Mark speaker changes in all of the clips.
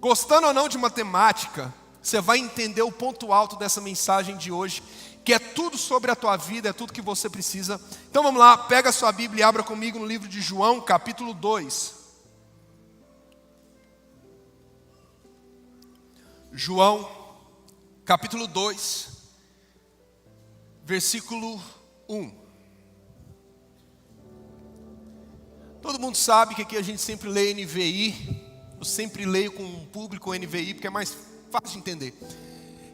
Speaker 1: Gostando ou não de matemática, você vai entender o ponto alto dessa mensagem de hoje, que é tudo sobre a tua vida, é tudo que você precisa. Então vamos lá, pega a sua Bíblia e abra comigo no livro de João, capítulo 2. João, capítulo 2, versículo 1. Todo mundo sabe que aqui a gente sempre lê NVI. Eu sempre leio com um público NVI, porque é mais fácil de entender.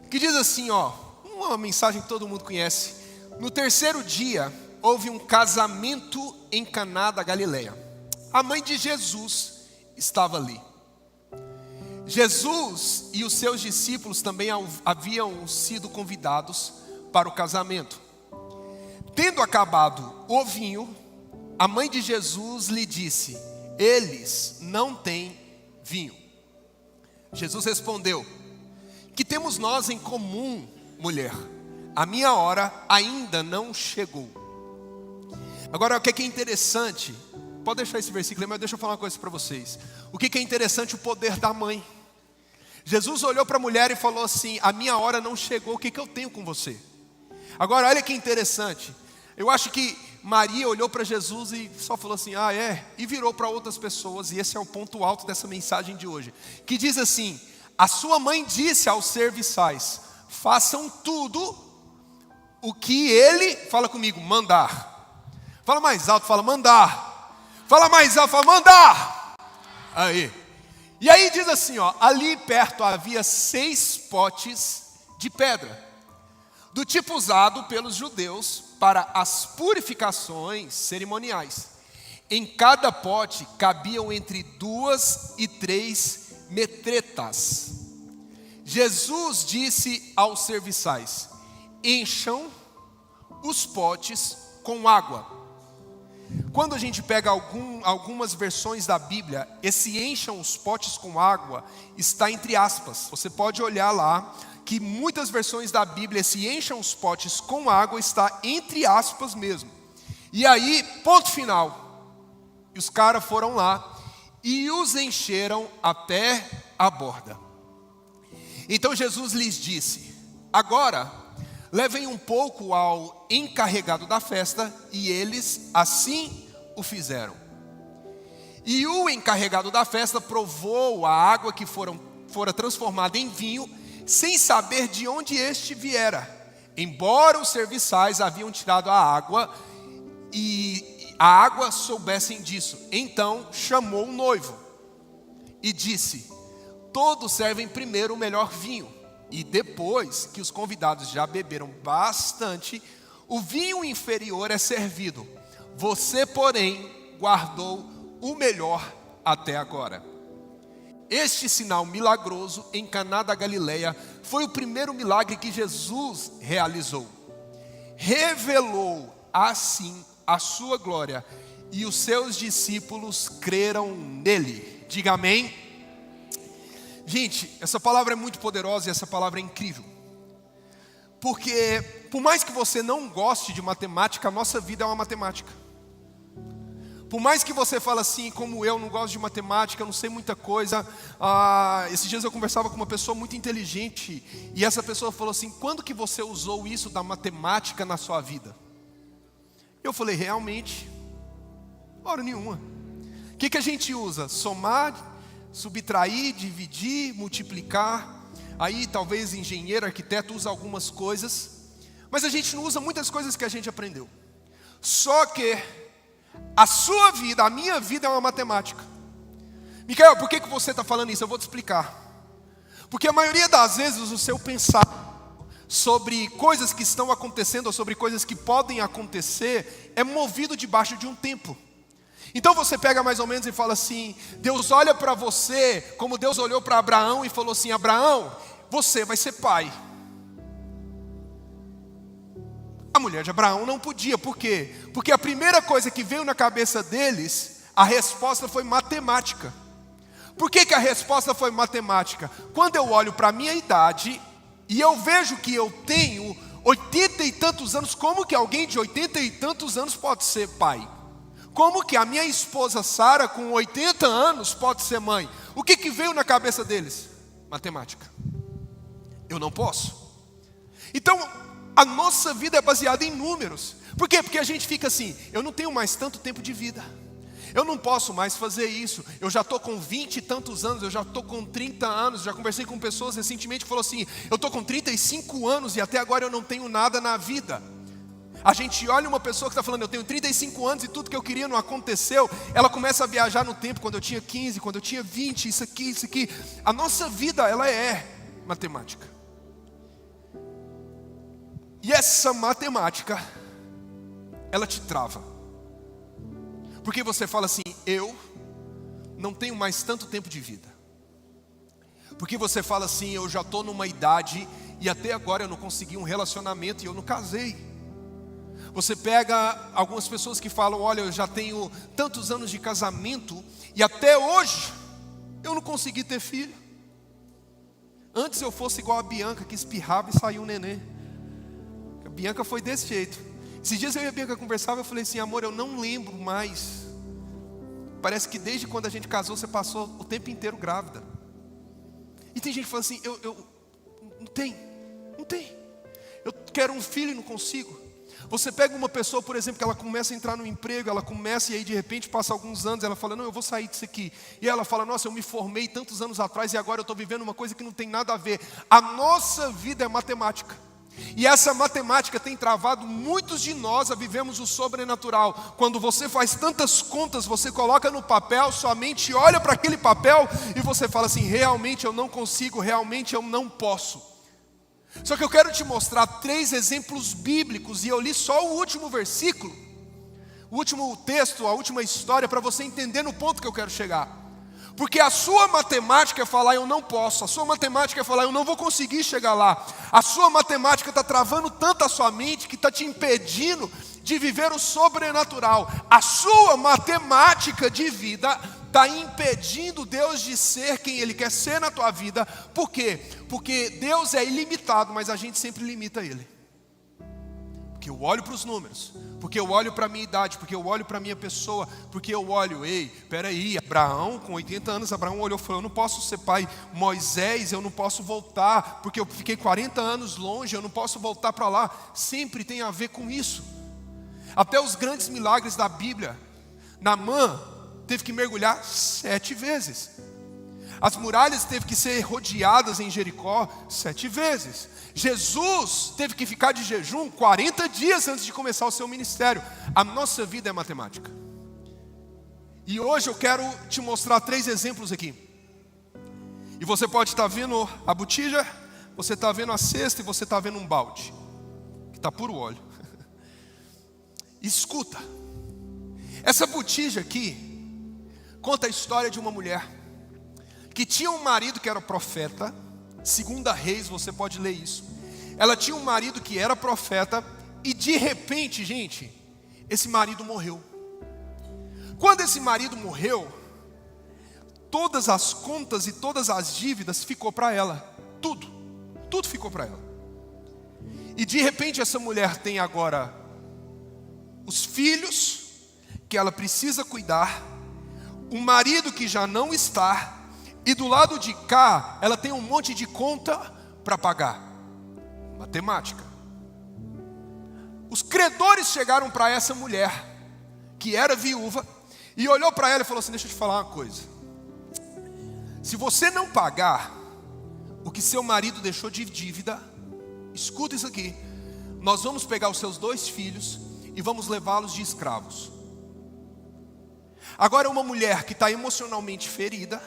Speaker 1: Que diz assim, uma mensagem que todo mundo conhece. No terceiro dia, houve um casamento em Caná da Galileia. A mãe de Jesus estava ali. Jesus e os seus discípulos também haviam sido convidados para o casamento. Tendo acabado o vinho, a mãe de Jesus lhe disse: eles não têm vinho. Jesus respondeu: que temos nós em comum, mulher? A minha hora ainda não chegou. Agora, o que é interessante, pode deixar esse versículo aí, mas deixa eu falar uma coisa para vocês. O que é interessante? O poder da mãe. Jesus olhou para a mulher e falou assim: a minha hora não chegou, o que eu tenho com você? Agora, olha que interessante. Eu acho que Maria olhou para Jesus e só falou assim: ah, é? E virou para outras pessoas, e esse é o ponto alto dessa mensagem de hoje. Que diz assim: a sua mãe disse aos serviçais: façam tudo o que ele, fala comigo, mandar. Fala mais alto, fala mandar. Fala mais alto, fala mandar. Aí. E aí diz assim, ali perto havia 6 potes de pedra, do tipo usado pelos judeus para as purificações cerimoniais. Em cada pote cabiam entre 2 e 3 metretas. Jesus disse aos serviçais: encham os potes com água. Quando a gente pega algumas versões da Bíblia, esse encham os potes com água está entre aspas. Você pode olhar lá, que muitas versões da Bíblia, esse encham os potes com água está entre aspas mesmo. E aí, ponto final. E os caras foram lá e os encheram até a borda. Então Jesus lhes disse: agora levem um pouco ao encarregado da festa, e eles assim o fizeram. E o encarregado da festa provou a água que fora transformada em vinho, sem saber de onde este viera, embora os serviçais haviam tirado a água e a água soubessem disso. Então chamou o noivo e disse: todos servem primeiro o melhor vinho, e depois que os convidados já beberam bastante, o vinho inferior é servido. Você, porém, guardou o melhor até agora. Este sinal milagroso em Caná da Galileia foi o primeiro milagre que Jesus realizou. Revelou assim a sua glória, e os seus discípulos creram nele. Diga amém. Gente, essa palavra é muito poderosa e essa palavra é incrível. Porque, por mais que você não goste de matemática, a nossa vida é uma matemática. Por mais que você fale assim, como eu não gosto de matemática, eu não sei muita coisa. Esses dias eu conversava com uma pessoa muito inteligente, e essa pessoa falou assim: quando que você usou isso da matemática na sua vida? Eu falei: realmente, hora nenhuma. O que a gente usa? Somar, subtrair, dividir, multiplicar. Aí talvez engenheiro, arquiteto usa algumas coisas, mas a gente não usa muitas coisas que a gente aprendeu. Só que a sua vida, a minha vida é uma matemática. Micael, por que você está falando isso? Eu vou te explicar. Porque a maioria das vezes o seu pensar sobre coisas que estão acontecendo, ou sobre coisas que podem acontecer, é movido debaixo de um tempo. Então você pega mais ou menos e fala assim: Deus olha para você como Deus olhou para Abraão e falou assim: Abraão, você vai ser pai. A mulher de Abraão não podia, por quê? Porque a primeira coisa que veio na cabeça deles, a resposta foi matemática. Por que a resposta foi matemática? Quando eu olho para a minha idade e eu vejo que eu tenho 80 e tantos anos, como que alguém de 80 e tantos anos pode ser pai? Como que a minha esposa Sara, com 80 anos, pode ser mãe? O que veio na cabeça deles? Matemática. Eu não posso. Então, a nossa vida é baseada em números. Por quê? Porque a gente fica assim, eu não tenho mais tanto tempo de vida. Eu não posso mais fazer isso. Eu já estou com 20 e tantos anos, eu já estou com 30 anos. Já conversei com pessoas recentemente que falaram assim, eu estou com 35 anos e até agora eu não tenho nada na vida. A gente olha uma pessoa que está falando, eu tenho 35 anos e tudo que eu queria não aconteceu. Ela começa a viajar no tempo, quando eu tinha 15, quando eu tinha 20, isso aqui. A nossa vida, ela é matemática. E essa matemática, ela te trava. Porque você fala assim, eu não tenho mais tanto tempo de vida. Porque você fala assim, eu já estou numa idade e até agora eu não consegui um relacionamento e eu não casei. Você pega algumas pessoas que falam, olha, eu já tenho tantos anos de casamento e até hoje eu não consegui ter filho. Antes eu fosse igual a Bianca, que espirrava e saiu um nenê. A Bianca foi desse jeito. Esses dias eu e a Bianca conversava, eu falei assim, amor, eu não lembro mais. Parece que desde quando a gente casou, você passou o tempo inteiro grávida. E tem gente que fala assim, não tem. Eu quero um filho e não consigo. Você pega uma pessoa, por exemplo, que ela começa a entrar no emprego, ela começa e aí de repente passa alguns anos, ela fala, não, eu vou sair disso aqui. E ela fala, nossa, eu me formei tantos anos atrás e agora eu estou vivendo uma coisa que não tem nada a ver. A nossa vida é matemática. E essa matemática tem travado muitos de nós a vivemos o sobrenatural. Quando você faz tantas contas, você coloca no papel, sua mente olha para aquele papel e você fala assim, realmente eu não consigo, realmente eu não posso. Só que eu quero te mostrar 3 exemplos bíblicos, e eu li só o último versículo, o último texto, a última história, para você entender no ponto que eu quero chegar. Porque a sua matemática é falar eu não posso, a sua matemática é falar eu não vou conseguir chegar lá. A sua matemática está travando tanto a sua mente que está te impedindo de viver o sobrenatural. A sua matemática de vida está impedindo Deus de ser quem Ele quer ser na tua vida. Por quê? Porque Deus é ilimitado, mas a gente sempre limita Ele. Porque eu olho para os números, porque eu olho para a minha idade, porque eu olho para a minha pessoa, porque eu olho, peraí, Abraão com 80 anos, Abraão olhou e falou, eu não posso ser pai. Moisés, eu não posso voltar, porque eu fiquei 40 anos longe, eu não posso voltar para lá. Sempre tem a ver com isso. Até os grandes milagres da Bíblia, Naamã teve que mergulhar 7 vezes. As muralhas teve que ser rodeadas em Jericó 7 vezes. Jesus teve que ficar de jejum 40 dias antes de começar o seu ministério. A nossa vida é matemática. E hoje eu quero te mostrar 3 exemplos aqui. E você pode estar vendo a botija, você está vendo a cesta e você está vendo um balde, que está puro óleo. Escuta, essa botija aqui conta a história de uma mulher que tinha um marido que era profeta. Segunda Reis, você pode ler isso. Ela tinha um marido que era profeta e de repente, gente, esse marido morreu. Quando esse marido morreu, todas as contas e todas as dívidas ficou para ela. Tudo ficou para ela. E de repente essa mulher tem agora os filhos que ela precisa cuidar, o marido que já não está, e do lado de cá, ela tem um monte de conta para pagar. Matemática. Os credores chegaram para essa mulher, que era viúva, e olhou para ela e falou assim, deixa eu te falar uma coisa. Se você não pagar o que seu marido deixou de dívida, escuta isso aqui, nós vamos pegar os seus 2 filhos e vamos levá-los de escravos. Agora uma mulher que está emocionalmente ferida,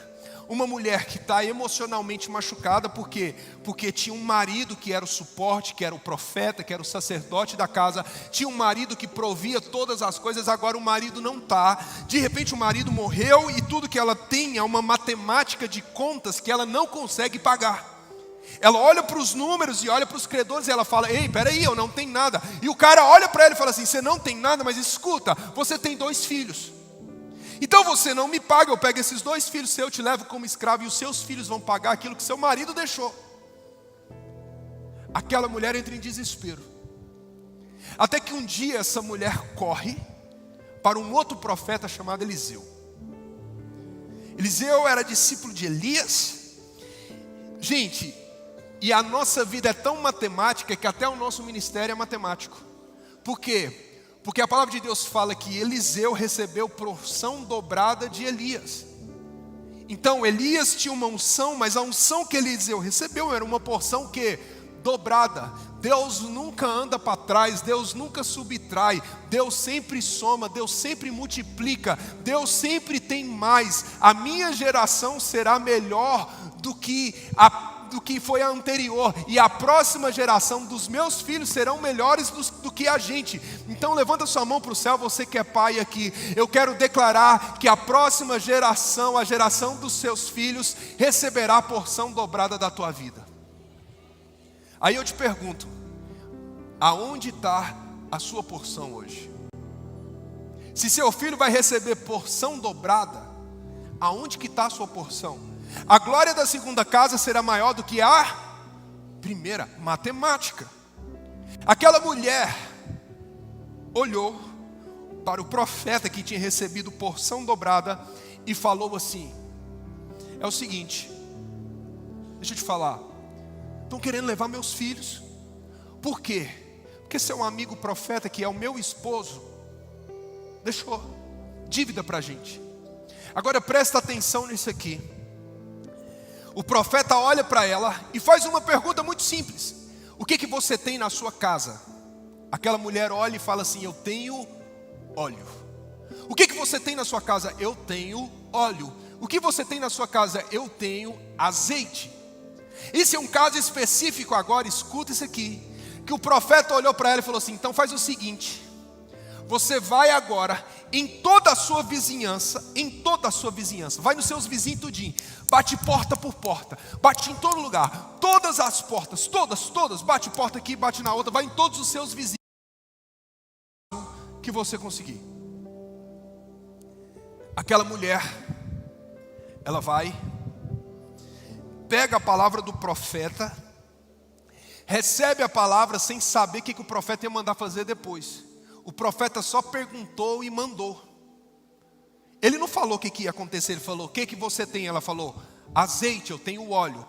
Speaker 1: uma mulher que está emocionalmente machucada, por quê? Porque tinha um marido que era o suporte, que era o profeta, que era o sacerdote da casa, tinha um marido que provia todas as coisas, agora o marido não está, de repente o marido morreu e tudo que ela tem é uma matemática de contas que ela não consegue pagar. Ela olha para os números e olha para os credores e ela fala, ei, peraí, eu não tenho nada. E o cara olha para ela e fala assim, você não tem nada, mas escuta, você tem 2 filhos. Então você não me paga, eu pego esses 2 filhos seus, eu te levo como escravo e os seus filhos vão pagar aquilo que seu marido deixou. Aquela mulher entra em desespero. Até que um dia essa mulher corre para um outro profeta chamado Eliseu. Eliseu era discípulo de Elias. Gente, e a nossa vida é tão matemática que até o nosso ministério é matemático. Por quê? Porque a palavra de Deus fala que Eliseu recebeu porção dobrada de Elias. Então Elias tinha uma unção, mas a unção que Eliseu recebeu era uma porção que dobrada. Deus nunca anda para trás, Deus nunca subtrai, Deus sempre soma, Deus sempre multiplica, Deus sempre tem mais. A minha geração será melhor do que foi a anterior, e a próxima geração dos meus filhos serão melhores do que a gente. Então levanta sua mão para o céu, você que é pai aqui. Eu quero declarar que a próxima geração, a geração dos seus filhos, receberá a porção dobrada da tua vida. Aí eu te pergunto, aonde está a sua porção hoje? Se seu filho vai receber porção dobrada, aonde que está a sua porção? A glória da segunda casa será maior do que a primeira. Matemática. Aquela mulher olhou para o profeta que tinha recebido porção dobrada e falou assim: é o seguinte, deixa eu te falar, estão querendo levar meus filhos. Por quê? Porque seu amigo profeta, que é o meu esposo, deixou dívida para a gente. Agora presta atenção nisso aqui. O profeta olha para ela e faz uma pergunta muito simples: o que você tem na sua casa? Aquela mulher olha e fala assim: eu tenho óleo. O que você tem na sua casa? Eu tenho óleo. O que você tem na sua casa? Eu tenho azeite. Esse é um caso específico agora, escuta isso aqui, que o profeta olhou para ela e falou assim: então faz o seguinte, você vai agora em toda a sua vizinhança, vai nos seus vizinhos tudinho, bate porta por porta, bate em todo lugar, todas as portas, todas, bate porta aqui, bate na outra, vai em todos os seus vizinhos que você conseguir. Aquela mulher, ela vai, pega a palavra do profeta, recebe a palavra sem saber o que o profeta ia mandar fazer depois. O profeta só perguntou e mandou. Ele não falou o que ia acontecer, ele falou: o que você tem? Ela falou: azeite, eu tenho óleo.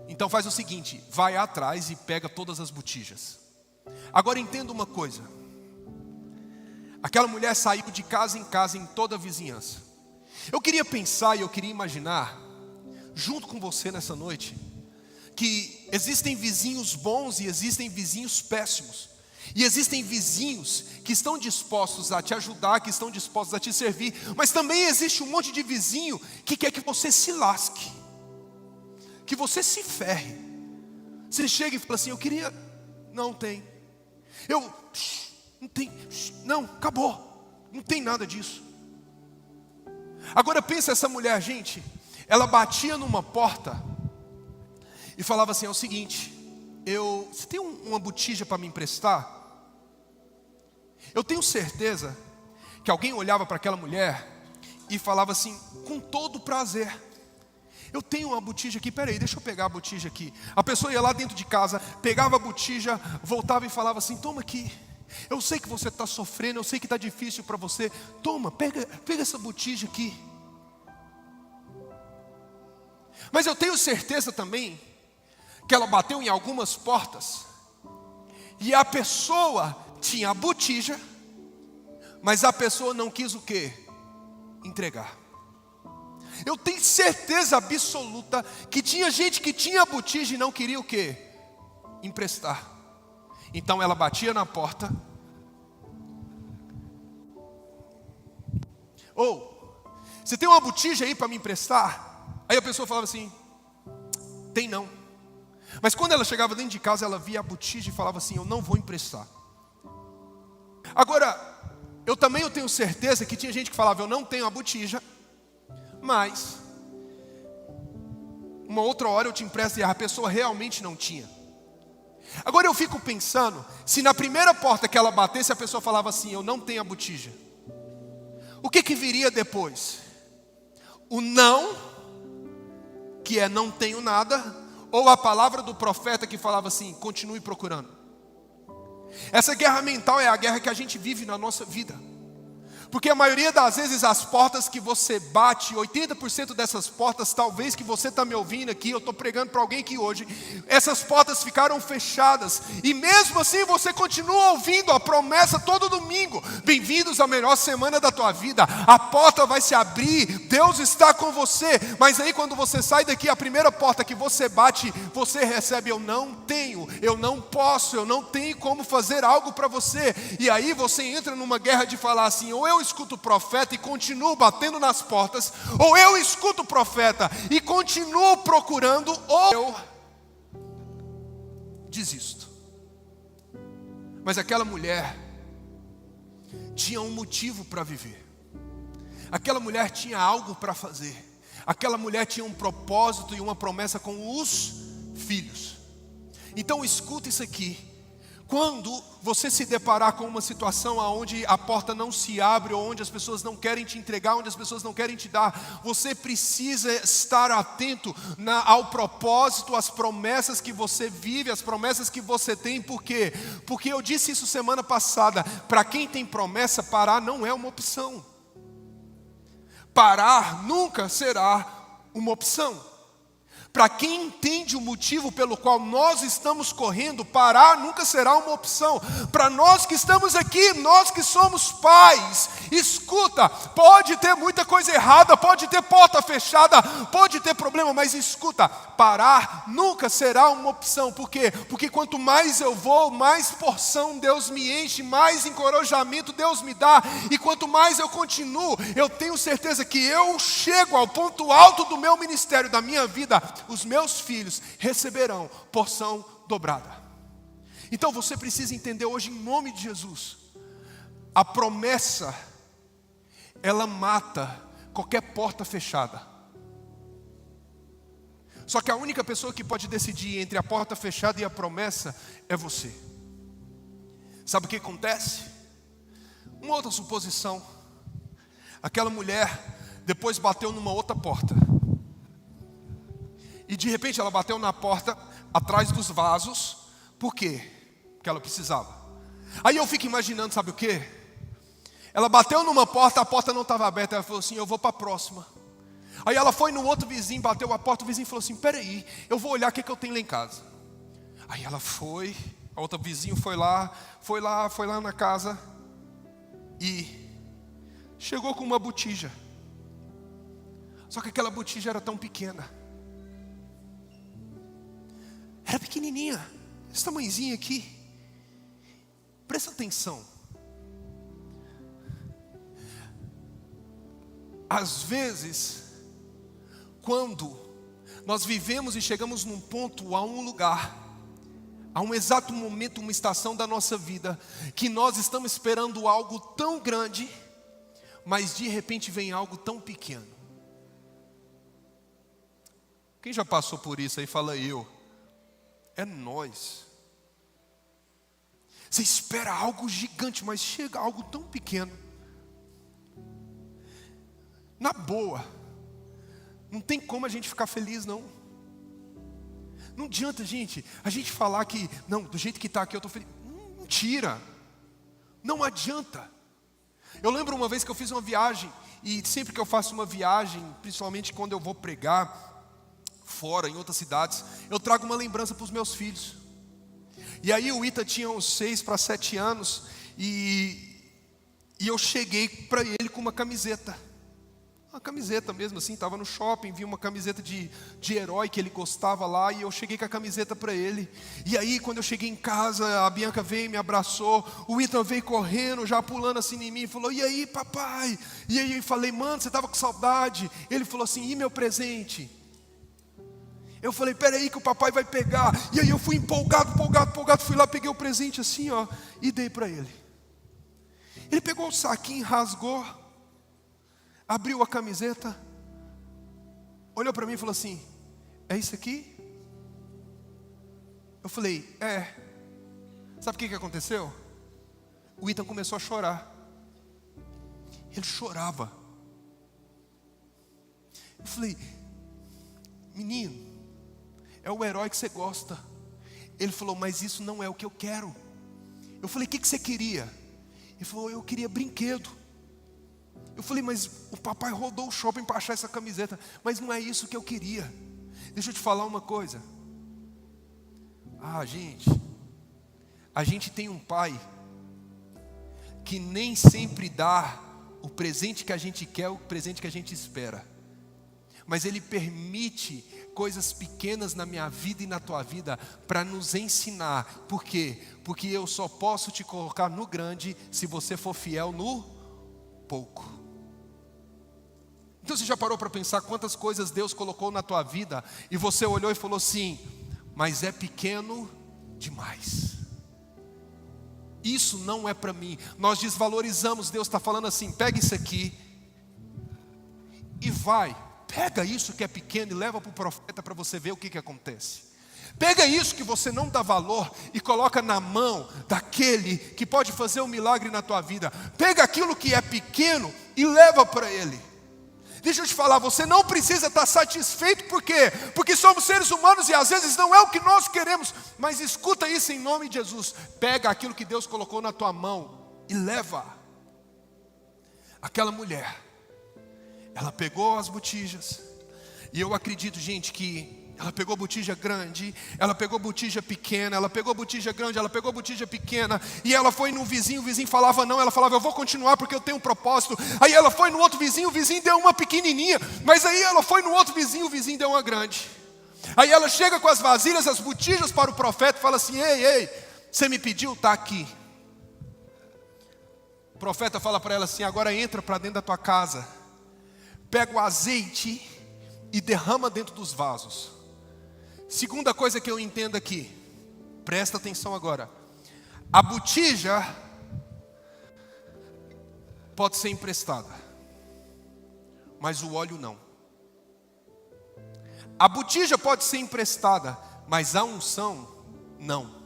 Speaker 1: Então faz o seguinte, vai atrás e pega todas as botijas. Agora entenda uma coisa. Aquela mulher saiu de casa em casa, em toda a vizinhança. Eu queria pensar e eu queria imaginar, junto com você nessa noite, que existem vizinhos bons e existem vizinhos péssimos. E existem vizinhos que estão dispostos a te ajudar, que estão dispostos a te servir. Mas também existe um monte de vizinho que quer que você se lasque, que você se ferre. Você chega e fala assim: eu queria... Não tem. Não tem. Não, acabou. Não tem nada disso. Agora pensa essa mulher, gente. Ela batia numa porta e falava assim: é o seguinte, você tem uma botija para me emprestar? Eu tenho certeza que alguém olhava para aquela mulher e falava assim, com todo prazer: eu tenho uma botija aqui, peraí, deixa eu pegar a botija aqui. A pessoa ia lá dentro de casa, pegava a botija, voltava e falava assim: toma aqui, eu sei que você está sofrendo, eu sei que está difícil para você, toma, pega essa botija aqui. Mas eu tenho certeza também que ela bateu em algumas portas e a pessoa tinha a botija, mas a pessoa não quis o quê? Entregar. Eu tenho certeza absoluta que tinha gente que tinha a botija e não queria o quê? Emprestar. Então ela batia na porta. Você tem uma botija aí para me emprestar? Aí a pessoa falava assim: tem não. Mas quando ela chegava dentro de casa, ela via a botija e falava assim: eu não vou emprestar. Agora, eu tenho certeza que tinha gente que falava: eu não tenho a botija, mas uma outra hora eu te empresto, e a pessoa realmente não tinha. Agora eu fico pensando, se na primeira porta que ela batesse a pessoa falava assim: eu não tenho a botija, o que viria depois? O não, que é não tenho nada, ou a palavra do profeta que falava assim: continue procurando. Essa guerra mental é a guerra que a gente vive na nossa vida. Porque a maioria das vezes as portas que você bate, 80% dessas portas, talvez que você está me ouvindo aqui, eu estou pregando para alguém aqui hoje, essas portas ficaram fechadas, e mesmo assim você continua ouvindo a promessa todo domingo: bem-vindos à melhor semana da tua vida, a porta vai se abrir, Deus está com você. Mas aí quando você sai daqui, a primeira porta que você bate, você recebe: eu não tenho, eu não posso, eu não tenho como fazer algo para você. E aí você entra numa guerra de falar assim: ou eu escuto o profeta e continuo batendo nas portas, ou eu escuto o profeta e continuo procurando, ou eu desisto. Mas aquela mulher tinha um motivo para viver, aquela mulher tinha algo para fazer, aquela mulher tinha um propósito e uma promessa com os filhos. Então escuta isso aqui: quando você se deparar com uma situação onde a porta não se abre, ou onde as pessoas não querem te entregar, onde as pessoas não querem te dar, você precisa estar atento ao propósito, às promessas que você vive, às promessas que você tem. Por quê? Porque eu disse isso semana passada: para quem tem promessa, parar não é uma opção. Parar nunca será uma opção. Para quem entende o motivo pelo qual nós estamos correndo, parar nunca será uma opção. Para nós que estamos aqui, nós que somos pais, escuta: pode ter muita coisa errada, pode ter porta fechada, pode ter problema, mas escuta, parar nunca será uma opção. Por quê? Porque quanto mais eu vou, mais porção Deus me enche, mais encorajamento Deus me dá, e quanto mais eu continuo, eu tenho certeza que eu chego ao ponto alto do meu ministério, da minha vida. Os meus filhos receberão porção dobrada. Então você precisa entender hoje, em nome de Jesus, a promessa, ela mata qualquer porta fechada. Só que a única pessoa que pode decidir entre a porta fechada e a promessa é você. Sabe o que acontece? Uma outra suposição: aquela mulher depois bateu numa outra porta, e de repente ela bateu na porta atrás dos vasos. Por quê? Porque ela precisava. Aí eu fico imaginando, sabe o quê? Ela bateu numa porta, a porta não estava aberta. Ela falou assim: eu vou para a próxima. Aí ela foi no outro vizinho, bateu a porta. O vizinho falou assim: peraí, eu vou olhar o que eu tenho lá em casa. Aí ela foi, a outra vizinho foi lá na casa, e chegou com uma botija. Só que aquela botija era tão pequena, era pequenininha, esse tamanhozinho aqui. Presta atenção. Às vezes, quando nós vivemos e chegamos num ponto, a um lugar, a um exato momento, uma estação da nossa vida, que nós estamos esperando algo tão grande, mas de repente vem algo tão pequeno. Quem já passou por isso aí, fala eu. É nós. Você espera algo gigante, mas chega algo tão pequeno. Na boa, não tem como a gente ficar feliz, não. Não adianta, a gente falar que, não, do jeito que está aqui eu estou feliz. Mentira. Não adianta. Eu lembro uma vez que eu fiz uma viagem, e sempre que eu faço uma viagem, principalmente quando eu vou pregar fora, em outras cidades, eu trago uma lembrança para os meus filhos. E aí o Ita tinha uns 6 para 7 anos, e eu cheguei para ele com uma camiseta mesmo assim, estava no shopping, vi uma camiseta de herói que ele gostava lá, e eu cheguei com a camiseta para ele. E aí quando eu cheguei em casa, a Bianca veio e me abraçou, o Ita veio correndo, já pulando assim em mim, e falou: e aí papai? E aí eu falei: mano, você estava com saudade? Ele falou assim: e meu presente? Eu falei: peraí que o papai vai pegar. E aí eu fui empolgado, fui lá, peguei o presente assim, ó, e dei para ele. Ele pegou o saquinho, rasgou, abriu a camiseta, olhou para mim e falou assim: é isso aqui? Eu falei: é. Sabe o que aconteceu? O Ethan começou a chorar. Ele chorava. Eu falei: menino, é o herói que você gosta. Ele falou: mas isso não é o que eu quero. Eu falei: o que você queria? Ele falou: eu queria brinquedo. Eu falei, mas o papai rodou o shopping para achar essa camiseta. Mas não é isso que eu queria. Deixa eu te falar uma coisa. Gente, a gente tem um pai que nem sempre dá o presente que a gente quer, o presente que a gente espera. Mas Ele permite coisas pequenas na minha vida e na tua vida para nos ensinar. Por quê? Porque eu só posso te colocar no grande se você for fiel no pouco. Então você já parou para pensar quantas coisas Deus colocou na tua vida e você olhou e falou assim, mas é pequeno demais. Isso não é para mim. Nós desvalorizamos. Deus está falando assim, pega isso aqui e vai. Pega isso que é pequeno e leva para o profeta para você ver o que acontece. Pega isso que você não dá valor e coloca na mão daquele que pode fazer um milagre na tua vida. Pega aquilo que é pequeno e leva para ele. Deixa eu te falar, você não precisa estar satisfeito, por quê? Porque somos seres humanos e às vezes não é o que nós queremos. Mas escuta isso em nome de Jesus. Pega aquilo que Deus colocou na tua mão e leva. Aquela mulher, ela pegou as botijas, e eu acredito, gente, que ela pegou botija grande, ela pegou botija pequena, ela pegou botija grande, ela pegou botija pequena, e ela foi no vizinho, o vizinho falava não, ela falava eu vou continuar porque eu tenho um propósito. Aí ela foi no outro vizinho, o vizinho deu uma pequenininha, mas aí ela foi no outro vizinho, o vizinho deu uma grande. Aí ela chega com as vasilhas, as botijas para o profeta e fala assim, ei, você me pediu, está aqui. O profeta fala para ela assim, agora entra para dentro da tua casa, pega o azeite e derrama dentro dos vasos. Segunda coisa que eu entendo aqui, presta atenção agora. A botija pode ser emprestada, mas o óleo não. A botija pode ser emprestada, mas a unção não.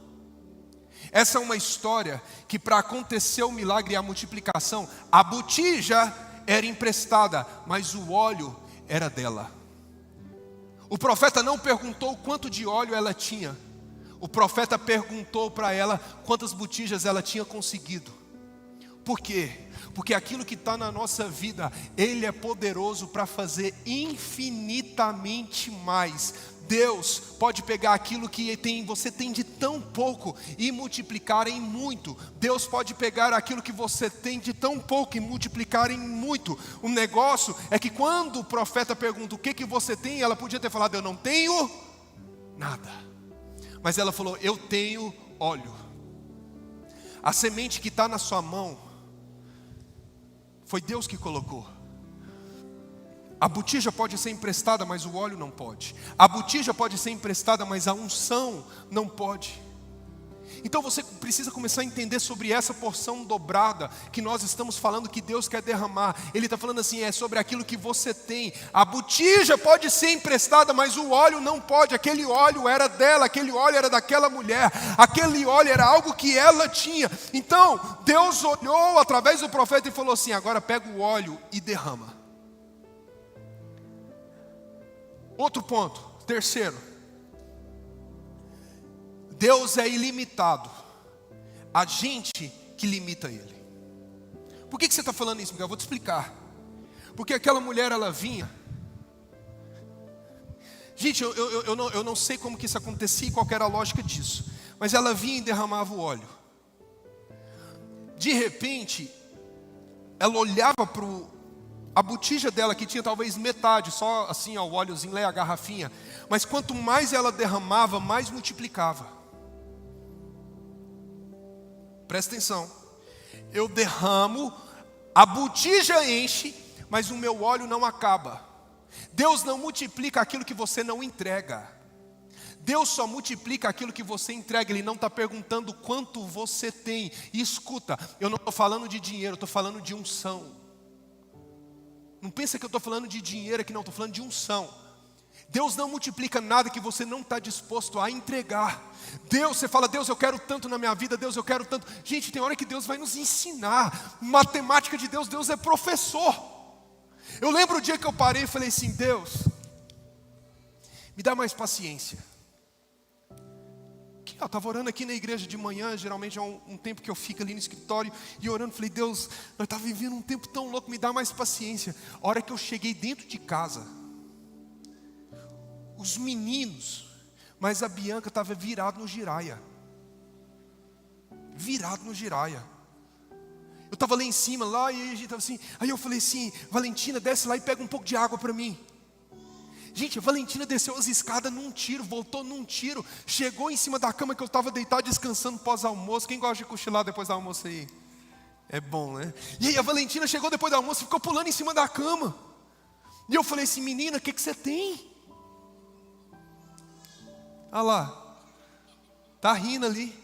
Speaker 1: Essa é uma história que para acontecer o milagre e a multiplicação, a botija era emprestada, mas o óleo era dela. O profeta não perguntou quanto de óleo ela tinha. O profeta perguntou para ela quantas botijas ela tinha conseguido. Por quê? Porque aquilo que está na nossa vida, Ele é poderoso para fazer infinitamente mais. Deus pode pegar aquilo que você tem de tão pouco e multiplicar em muito. Deus pode pegar aquilo que você tem de tão pouco e multiplicar em muito. O negócio é que quando o profeta pergunta o que você tem, ela podia ter falado eu não tenho nada. Mas ela falou eu tenho óleo. A semente que está na sua mão, foi Deus que colocou. A botija pode ser emprestada, mas o óleo não pode. A botija pode ser emprestada, mas a unção não pode. Então você precisa começar a entender sobre essa porção dobrada que nós estamos falando que Deus quer derramar. Ele está falando assim, é sobre aquilo que você tem. A botija pode ser emprestada, mas o óleo não pode. Aquele óleo era dela, aquele óleo era daquela mulher, aquele óleo era algo que ela tinha. Então Deus olhou através do profeta e falou assim, agora pega o óleo e derrama. Outro ponto, terceiro. Deus é ilimitado. A gente que limita Ele. Por que você está falando isso, Miguel? Eu vou te explicar. Porque aquela mulher, ela vinha. Gente, eu não sei como que isso acontecia e qual era a lógica disso. Mas ela vinha e derramava o óleo. De repente, ela olhava para a botija dela, que tinha talvez metade, só assim, ó, o óleozinho lá, a garrafinha. Mas quanto mais ela derramava, mais multiplicava. Presta atenção. Eu derramo, a botija enche, mas o meu óleo não acaba. Deus não multiplica aquilo que você não entrega. Deus só multiplica aquilo que você entrega. Ele não está perguntando quanto você tem. E escuta, eu não estou falando de dinheiro, eu estou falando de unção. Não pensa que eu estou falando de dinheiro aqui, não, estou falando de unção. Deus não multiplica nada que você não está disposto a entregar. Deus, você fala, Deus, eu quero tanto na minha vida, Deus, eu quero tanto. Gente, tem hora que Deus vai nos ensinar. Matemática de Deus, Deus é professor. Eu lembro o dia que eu parei e falei assim, Deus, me dá mais paciência. Eu estava orando aqui na igreja de manhã, geralmente é um tempo que eu fico ali no escritório, e orando, falei, Deus, nós estamos vivendo um tempo tão louco, me dá mais paciência. A hora que eu cheguei dentro de casa, os meninos, mas a Bianca estava virado no giraia. Virado no giraia. Eu estava lá em cima, lá, e a gente estava assim, aí eu falei assim, Valentina, desce lá e pega um pouco de água para mim. Gente, a Valentina desceu as escadas num tiro, voltou num tiro, chegou em cima da cama que eu estava deitado descansando pós-almoço. Quem gosta de cochilar depois do almoço aí? É bom, né? E aí a Valentina chegou depois do almoço e ficou pulando em cima da cama. E eu falei assim, menina, o que você tem? Olha lá, tá rindo ali.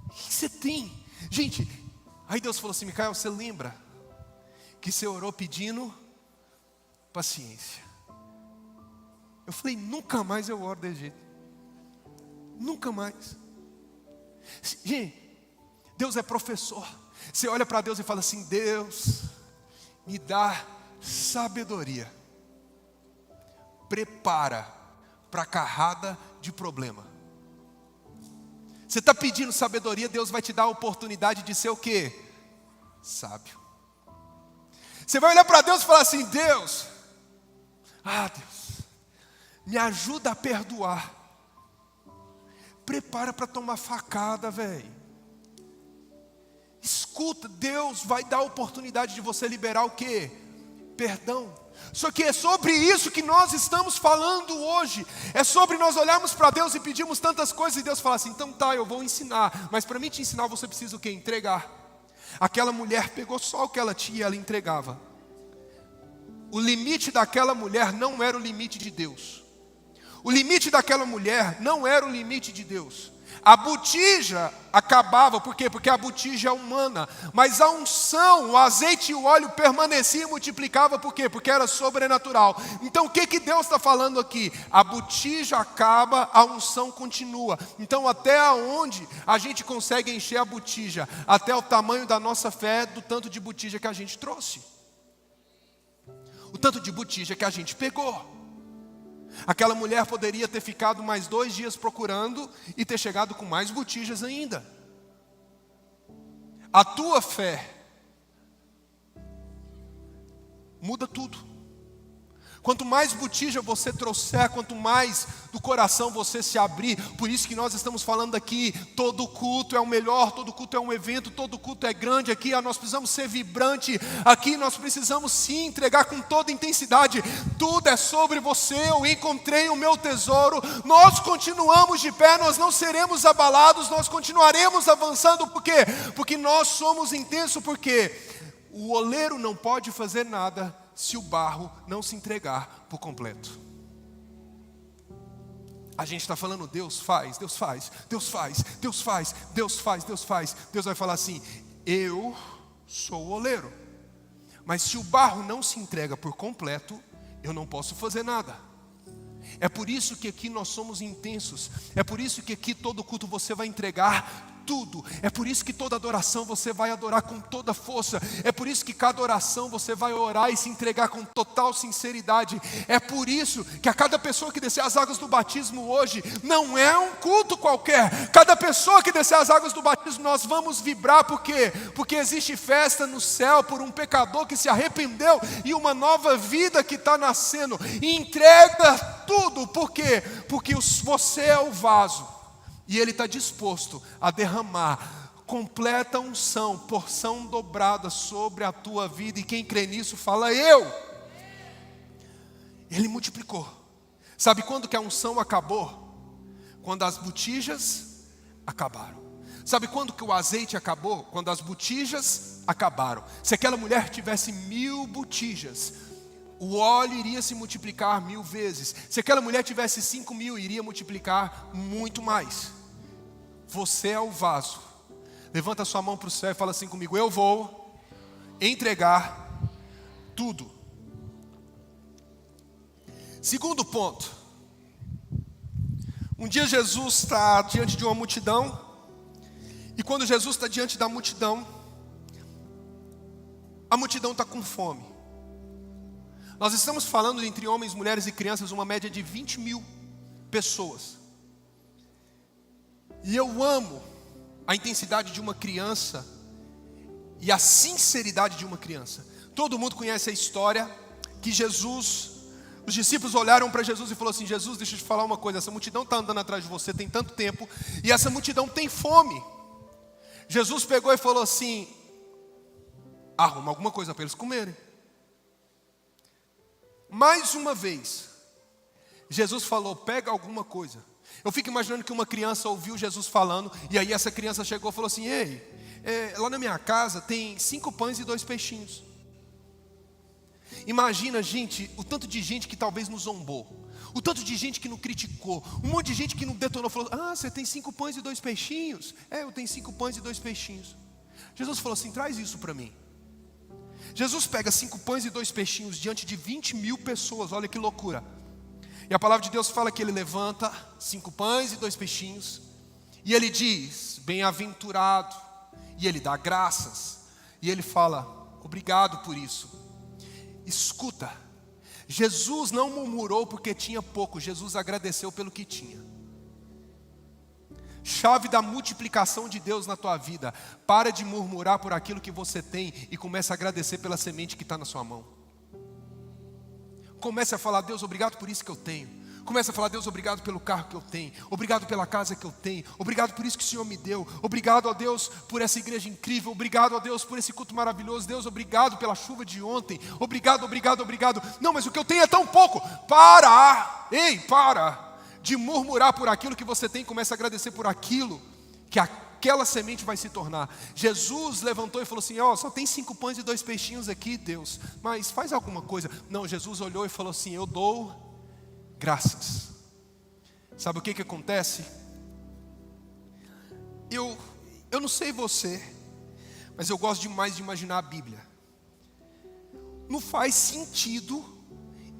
Speaker 1: O que você tem? Gente, aí Deus falou assim, Micael, você lembra que você orou pedindo paciência? Eu falei, nunca mais eu oro desse jeito. Nunca mais. Gente, Deus é professor. Você olha para Deus e fala assim, Deus, me dá sabedoria. Prepara para a carrada de problema. Você está pedindo sabedoria, Deus vai te dar a oportunidade de ser o quê? Sábio. Você vai olhar para Deus e falar assim, Deus, Deus, me ajuda a perdoar. Prepara para tomar facada, velho. Escuta, Deus vai dar a oportunidade de você liberar o quê? Perdão. Só que é sobre isso que nós estamos falando hoje. É sobre nós olharmos para Deus e pedirmos tantas coisas e Deus fala assim, então tá, eu vou ensinar. Mas para mim te ensinar você precisa o quê? Entregar. Aquela mulher pegou só o que ela tinha e ela entregava. O limite daquela mulher não era o limite de Deus. O limite daquela mulher não era o limite de Deus. A botija acabava, por quê? Porque a botija é humana. Mas a unção, o azeite e o óleo permaneciam e multiplicavam, por quê? Porque era sobrenatural. Então o que Deus está falando aqui? A botija acaba, a unção continua. Então até onde a gente consegue encher a botija? Até o tamanho da nossa fé, do tanto de botija que a gente trouxe. O tanto de botija que a gente pegou. Aquela mulher poderia ter ficado mais 2 dias procurando e ter chegado com mais botijas ainda. A tua fé muda tudo. Quanto mais botija você trouxer, quanto mais do coração você se abrir. Por isso que nós estamos falando aqui, todo culto é o melhor, todo culto é um evento, todo culto é grande aqui, nós precisamos ser vibrante, aqui nós precisamos sim entregar com toda intensidade. Tudo é sobre você, eu encontrei o meu tesouro, nós continuamos de pé, nós não seremos abalados, nós continuaremos avançando, por quê? Porque nós somos intensos, porque o oleiro não pode fazer nada se o barro não se entregar por completo. A gente está falando, Deus faz, Deus faz, Deus faz, Deus faz, Deus faz, Deus faz. Deus vai falar assim, eu sou o oleiro. Mas se o barro não se entrega por completo, eu não posso fazer nada. É por isso que aqui nós somos intensos. É por isso que aqui todo culto você vai entregar tudo. É por isso que toda adoração você vai adorar com toda força. É por isso que cada oração você vai orar e se entregar com total sinceridade. É por isso que a cada pessoa que descer as águas do batismo hoje não é um culto qualquer. Cada pessoa que descer as águas do batismo nós vamos vibrar. Por quê? Porque existe festa no céu por um pecador que se arrependeu e uma nova vida que está nascendo. E entrega tudo. Por quê? Porque você é o vaso. E Ele está disposto a derramar completa unção, porção dobrada sobre a tua vida. E quem crê nisso fala eu. Ele multiplicou. Sabe quando que a unção acabou? Quando as botijas acabaram. Sabe quando que o azeite acabou? Quando as botijas acabaram. Se aquela mulher tivesse 1000 botijas, o óleo iria se multiplicar 1000 vezes. Se aquela mulher tivesse 5000, iria multiplicar muito mais. Você é o vaso. Levanta a sua mão para o céu e fala assim comigo, eu vou entregar tudo. Segundo ponto. Um dia Jesus está diante de uma multidão. E quando Jesus está diante da multidão, a multidão está com fome. Nós estamos falando entre homens, mulheres e crianças, uma média de 20.000 pessoas. E eu amo a intensidade de uma criança e a sinceridade de uma criança. Todo mundo conhece a história que os discípulos olharam para Jesus e falaram assim: Jesus, deixa eu te falar uma coisa, essa multidão está andando atrás de você tem tanto tempo, e essa multidão tem fome. Jesus pegou e falou assim: arruma alguma coisa para eles comerem. Mais uma vez, Jesus falou: pega alguma coisa. Eu fico imaginando que uma criança ouviu Jesus falando, e aí essa criança chegou e falou assim: ei, lá na minha casa tem 5 pães e 2 peixinhos. Imagina, gente, o tanto de gente que talvez nos zombou, o tanto de gente que nos criticou, um monte de gente que nos detonou, falou: ah, você tem 5 pães e 2 peixinhos? Eu tenho 5 pães e 2 peixinhos. Jesus falou assim: traz isso para mim. Jesus pega 5 pães e 2 peixinhos diante de 20.000 pessoas, olha que loucura. E a palavra de Deus fala que ele levanta 5 pães e 2 peixinhos, e ele diz: bem-aventurado, e ele dá graças, e ele fala: obrigado por isso. Escuta, Jesus não murmurou porque tinha pouco, Jesus agradeceu pelo que tinha. Chave da multiplicação de Deus na tua vida: para de murmurar por aquilo que você tem e comece a agradecer pela semente que está na sua mão. Comece a falar: Deus, obrigado por isso que eu tenho. Comece a falar: Deus, obrigado pelo carro que eu tenho, obrigado pela casa que eu tenho, obrigado por isso que o Senhor me deu, obrigado a Deus por essa igreja incrível, obrigado a Deus por esse culto maravilhoso, Deus, obrigado pela chuva de ontem, obrigado, obrigado, obrigado. Não, mas o que eu tenho é tão pouco. Para de murmurar por aquilo que você tem, comece a agradecer por aquilo que aquela semente vai se tornar. Jesus levantou e falou assim: só tem 5 pães e 2 peixinhos aqui, Deus, mas faz alguma coisa. Não, Jesus olhou e falou assim: eu dou graças. Sabe o que acontece? Eu não sei você, mas eu gosto demais de imaginar a Bíblia. Não faz sentido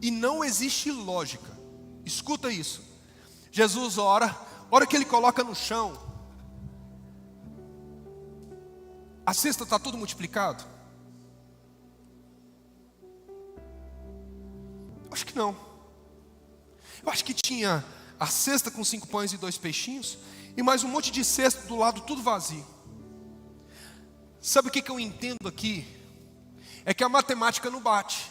Speaker 1: e não existe lógica. Escuta isso. Jesus ora, a hora que ele coloca no chão, a cesta está tudo multiplicado? Acho que não. Eu acho que tinha a cesta com 5 pães e 2 peixinhos, e mais um monte de cesta do lado, tudo vazio. Sabe o que eu entendo aqui? É que a matemática não bate.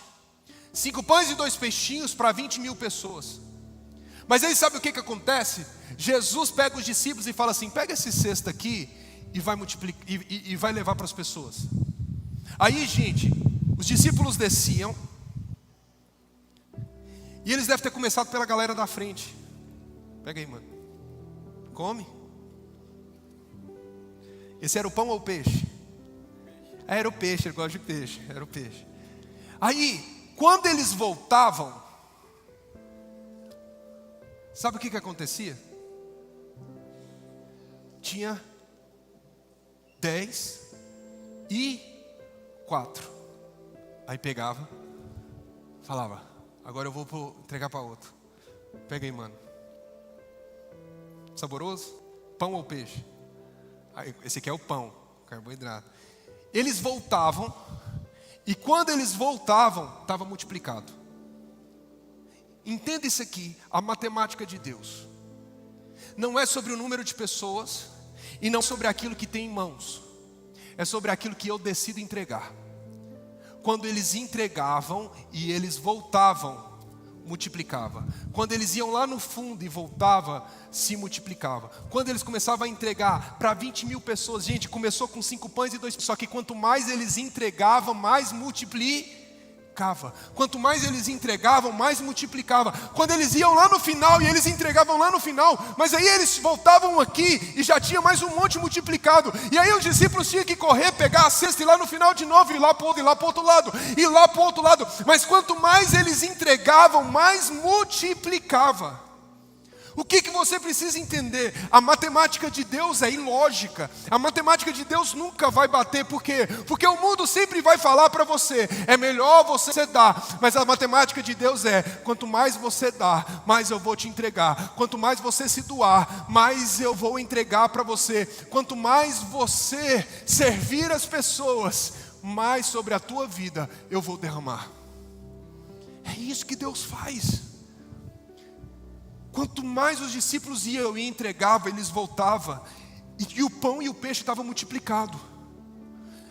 Speaker 1: 5 pães e 2 peixinhos para 20.000 pessoas. Mas aí sabe o que acontece? Jesus pega os discípulos e fala assim: pega esse cesto aqui e vai multiplicar, e vai levar para as pessoas. Aí, gente, os discípulos desciam, e eles devem ter começado pela galera da frente. Pega aí, mano. Come. Esse era o pão ou o peixe? Era o peixe, ele gosta de peixe. Era o peixe. Aí, quando eles voltavam, sabe o que acontecia? Tinha 10 e 4. Aí pegava, falava: agora eu vou entregar para outro. Pega aí, mano. Saboroso? Pão ou peixe? Esse aqui é o pão, carboidrato. Eles voltavam, e quando eles voltavam, estava multiplicado. Entenda isso aqui, a matemática de Deus não é sobre o número de pessoas, e não sobre aquilo que tem em mãos, é sobre aquilo que eu decido entregar. Quando eles entregavam e eles voltavam, multiplicava. Quando eles iam lá no fundo e voltava, se multiplicava. Quando eles começavam a entregar para 20.000 pessoas, gente, começou com 5 pães e 2, só que quanto mais eles entregavam, mais multiplicava. Quanto mais eles entregavam, mais multiplicava. Quando eles iam lá no final e eles entregavam lá no final, mas aí eles voltavam aqui e já tinha mais um monte multiplicado. E aí os discípulos tinham que correr, pegar a cesta e lá no final de novo, ir lá para o outro lado, ir lá para o outro lado. Mas quanto mais eles entregavam, mais multiplicava. O que você precisa entender? A matemática de Deus é ilógica. A matemática de Deus nunca vai bater. Por quê? Porque o mundo sempre vai falar para você: é melhor você dar. Mas a matemática de Deus é: quanto mais você dá, mais eu vou te entregar. Quanto mais você se doar, mais eu vou entregar para você. Quanto mais você servir as pessoas, mais sobre a tua vida eu vou derramar. É isso que Deus faz. Quanto mais os discípulos iam e entregavam, eles voltavam, e o pão e o peixe estavam multiplicados.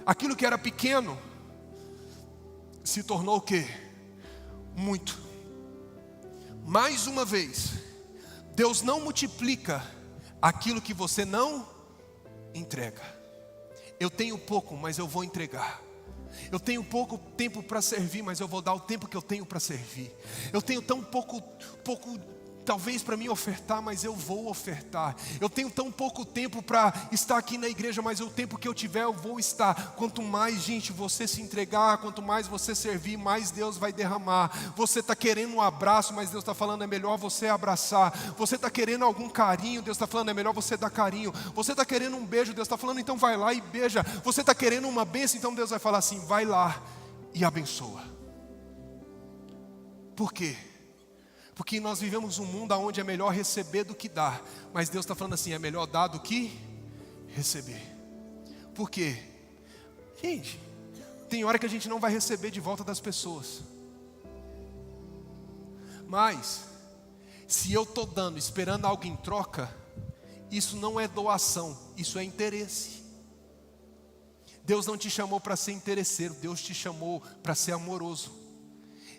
Speaker 1: Aquilo que era pequeno se tornou o quê? Muito. Mais uma vez, Deus não multiplica aquilo que você não entrega. Eu tenho pouco, mas eu vou entregar. Eu tenho pouco tempo para servir, mas eu vou dar o tempo que eu tenho para servir. Eu tenho tão pouco talvez para mim ofertar, mas eu vou ofertar. Eu tenho tão pouco tempo para estar aqui na igreja, mas o tempo que eu tiver eu vou estar. Quanto mais, gente, você se entregar, quanto mais você servir, mais Deus vai derramar. Você está querendo um abraço, mas Deus está falando, é melhor você abraçar. Você está querendo algum carinho, Deus está falando, é melhor você dar carinho. Você está querendo um beijo, Deus está falando, então vai lá e beija. Você está querendo uma bênção, então Deus vai falar assim, vai lá e abençoa. Por quê? Porque nós vivemos um mundo onde é melhor receber do que dar. Mas Deus está falando assim, é melhor dar do que receber. Por quê? Gente, tem hora que a gente não vai receber de volta das pessoas. Mas, se eu estou dando, esperando algo em troca, isso não é doação, isso é interesse. Deus não te chamou para ser interesseiro, Deus te chamou para ser amoroso.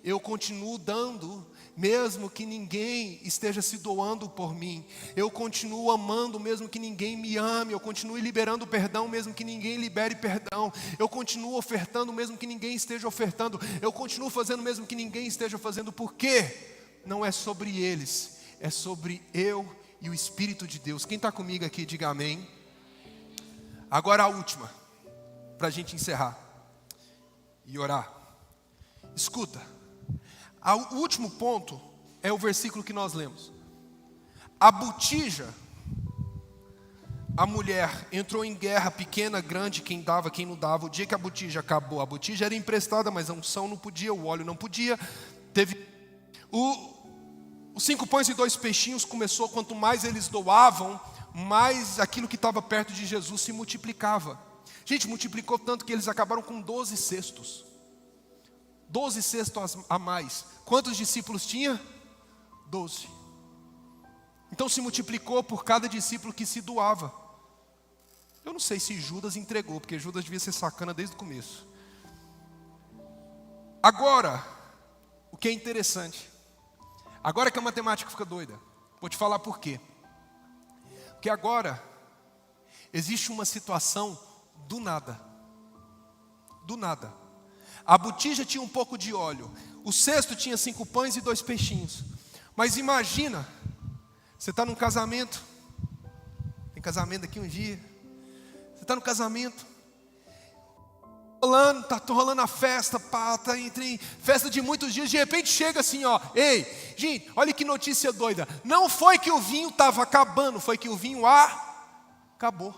Speaker 1: Eu continuo dando, mesmo que ninguém esteja se doando por mim. Eu continuo amando, mesmo que ninguém me ame. Eu continuo liberando perdão, mesmo que ninguém libere perdão. Eu continuo ofertando, mesmo que ninguém esteja ofertando. Eu continuo fazendo, mesmo que ninguém esteja fazendo. Por quê? Não é sobre eles, é sobre eu e o Espírito de Deus. Quem está comigo aqui, diga amém. Agora a última, para a gente encerrar e orar. Escuta. O último ponto é o versículo que nós lemos. A botija, a mulher entrou em guerra, pequena, grande, quem dava, quem não dava. O dia que a botija acabou, a botija era emprestada, mas a unção não podia, o óleo não podia. Teve os 5 pães e 2 peixinhos começou, quanto mais eles doavam, mais aquilo que estava perto de Jesus se multiplicava. Gente, multiplicou tanto que eles acabaram com 12 cestos. 12 cestos a mais. Quantos discípulos tinha? 12. Então se multiplicou por cada discípulo que se doava. Eu não sei se Judas entregou, porque Judas devia ser sacana desde o começo. Agora, o que é interessante, agora que a matemática fica doida, vou te falar por quê. Porque agora existe uma situação do nada. Do nada. A botija tinha um pouco de óleo. O cesto tinha 5 pães e 2 peixinhos. Mas imagina, você está num casamento. Tem casamento daqui um dia. Você está no casamento. Está rolando a festa, está entre festa de muitos dias. De repente chega assim, ó. Ei, gente, olha que notícia doida. Não foi que o vinho estava acabando, foi que o vinho acabou.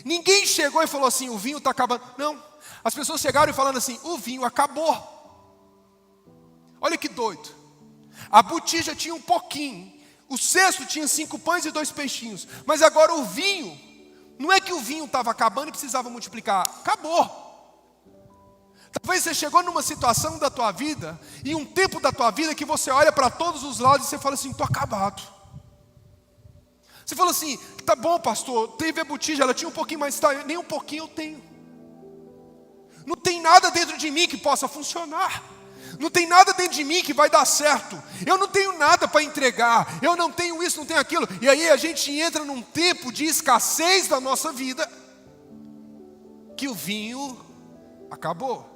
Speaker 1: Ninguém chegou e falou assim, o vinho está acabando. Não. As pessoas chegaram e falando assim, o vinho acabou. Olha que doido. A botija tinha um pouquinho. O cesto tinha 5 pães e 2 peixinhos. Mas agora o vinho, não é que o vinho estava acabando e precisava multiplicar. Acabou. Talvez você chegou numa situação da tua vida, e um tempo da tua vida que você olha para todos os lados e você fala assim, estou acabado. Você fala assim, tá bom pastor, teve a botija, ela tinha um pouquinho, mas tá, nem um pouquinho eu tenho. Não tem nada dentro de mim que possa funcionar. Não tem nada dentro de mim que vai dar certo. Eu não tenho nada para entregar. Eu não tenho isso, não tenho aquilo. E aí a gente entra num tempo de escassez da nossa vida, que o vinho acabou.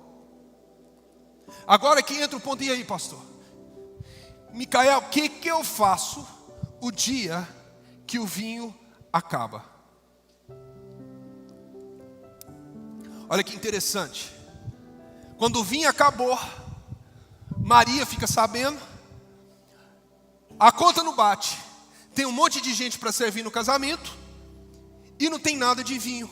Speaker 1: Agora que entra o ponto, e aí pastor? Micael, o que eu faço o dia que o vinho acaba? Olha que interessante. Quando o vinho acabou, Maria fica sabendo, a conta não bate. Tem um monte de gente para servir no casamento e não tem nada de vinho.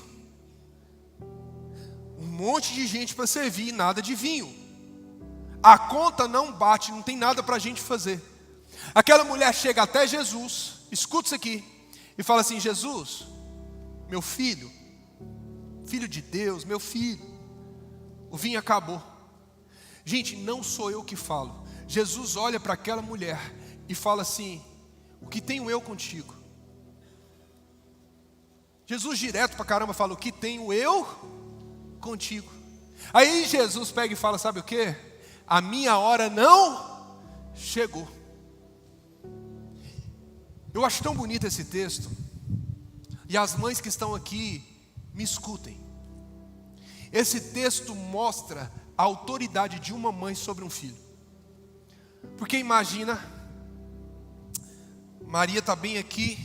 Speaker 1: Um monte de gente para servir e nada de vinho. A conta não bate, não tem nada para a gente fazer. Aquela mulher chega até Jesus, escuta isso aqui, e fala assim, Jesus, meu filho, filho de Deus, meu filho, o vinho acabou. Gente, não sou eu que falo. Jesus olha para aquela mulher e fala assim, O que tenho eu contigo? Jesus direto pra caramba fala: o que tenho eu contigo? Aí Jesus pega e fala: sabe o que? A minha hora não chegou. Eu acho tão bonito esse texto. E as mães que estão aqui, me escutem. Esse texto mostra a autoridade de uma mãe sobre um filho. Porque imagina, Maria está bem aqui.